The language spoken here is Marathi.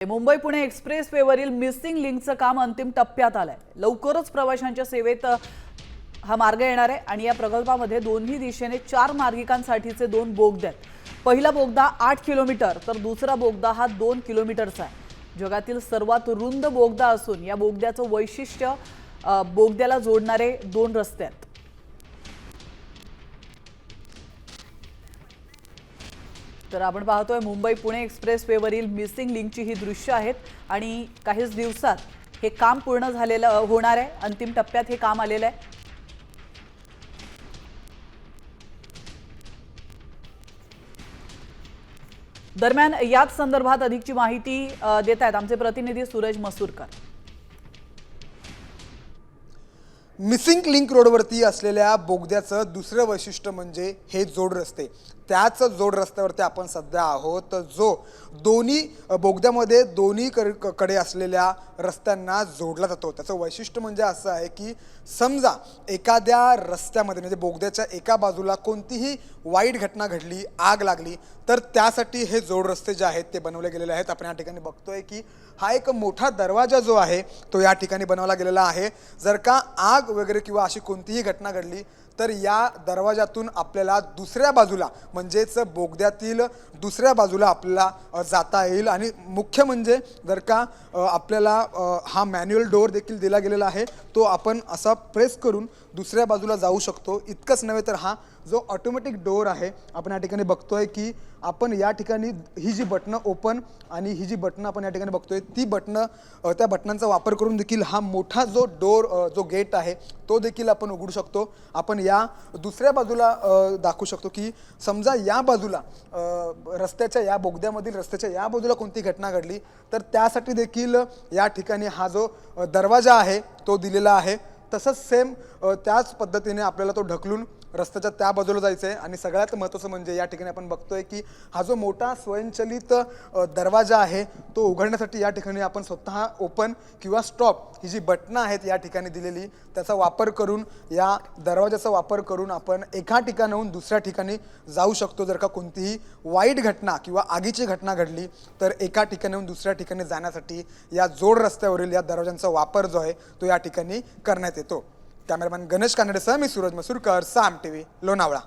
मुंबई पुणे एक्सप्रेस वेवरील मिसिंग लिंकचं काम अंतिम टप्प्यात आलंय। लवकरच प्रवाशांच्या सेवेत हा मार्ग येणार आहे आणि या प्रकल्पामध्ये दोन्ही दिशेने 4 मार्गिकांसाठीचे 2 बोगदे आहेत। पहिला बोगदा 8 किलोमीटर तर दुसरा बोगदा हा 2 किलोमीटरचा आहे। जगातील सर्वात रुंद बोगदा असून या बोगद्याचं वैशिष्ट्य बोगद्याला जोडणारे 2 रस्ते आहेत। तर आपण पाहतोय मुंबई पुणे एक्सप्रेस वेवरील मिसिंग लिंकची ही दृश्य आहेत आणि काहीच दिवसात हे काम पूर्ण झालेलं होणार आहे। अंतिम टप्प्यात हे काम आलेलं आहे। दरम्यान याच संदर्भात अधिकची माहिती देत आहेत आमचे प्रतिनिधी सूरज मसूरकर। मिसिंग लिंक रोडवरती असलेल्या बोगद्याचं दुसरं वैशिष्ट्य म्हणजे हे जोड रस्ते। त्याच जोड रस्त्यावरती आपण सध्या आहोत, जो दोन्ही बोगद्यामध्ये दोन्ही कडे असलेल्या रस्त्यांना जोडला जातो। त्याचं वैशिष्ट्य म्हणजे असं आहे की समजा एखाद्या रस्त्यामध्ये म्हणजे बोगद्याच्या एका बाजूला कोणतीही वाईट घटना घडली, आग लागली, तर त्यासाठी हे जोड रस्ते जे आहेत ते बनवले गेलेले आहेत। आपण या ठिकाणी बघतोय की हा एक मोठा दरवाजा जो आहे तो या ठिकाणी बनवला गेलेला आहे। जर का आग वगैरे किंवा अशी कोणतीही घटना घडली तर या दरवाजातून आपल्याला दुसऱ्या बाजूला म्हणजेच बोगद्यातील दुसऱ्या बाजूला आपल्याला जाता येईल। आणि मुख्य म्हणजे जर का आपल्याला हा मॅन्युअल डोअर देखील दिला गेलेला आहे, तो आपण असा प्रेस करून दुसऱ्या बाजूला जाऊ शकतो। इतकंच नव्हे तर हा जो ऑटोमॅटिक डोअर आहे आपण या ठिकाणी बघतोय की आपण या ठिकाणी ही जी बटणं ओपन आणि ही जी बटणं आपण या ठिकाणी बघतोय ती बटणं त्या बटनांचा वापर करून देखील हा मोठा जो डोअर जो गेट आहे तो देखील आपण उघडू शकतो। आपण या दुसऱ्या बाजूला दाखवू शकतो की समजा या बाजूला रस्त्याच्या या बोगद्यामधील रस्त्याच्या या बाजूला कोणती घटना घडली तर त्यासाठी देखील या ठिकाणी हा जो दरवाजा आहे तो दिलेला आहे। तसंच सेम त्याच पद्धतीने आपल्याला तो ढकलून रस्त्याच्या त्या बाजूला जायचं आहे। आणि सगळ्यात महत्त्वाचं म्हणजे या ठिकाणी आपण बघतोय की हा जो मोठा स्वयंचलित दरवाजा आहे तो उघडण्यासाठी या ठिकाणी आपण स्वतः ओपन किंवा स्टॉप ही जी बटणं आहेत या ठिकाणी दिलेली त्याचा वापर करून या दरवाजाचा वापर करून आपण एका ठिकाणाहून दुसऱ्या ठिकाणी जाऊ शकतो। जर का कोणतीही वाईट घटना किंवा आगीची घटना घडली तर एका ठिकाणाहून दुसऱ्या ठिकाणी जाण्यासाठी या जोड रस्त्यावरील या दरवाजांचा वापर जो आहे तो या ठिकाणी करण्यात येतो। कॅमेरामॅन गणेश कानडेसह मी सूरज मसूरकर, साम टीव्ही, लोणावळा।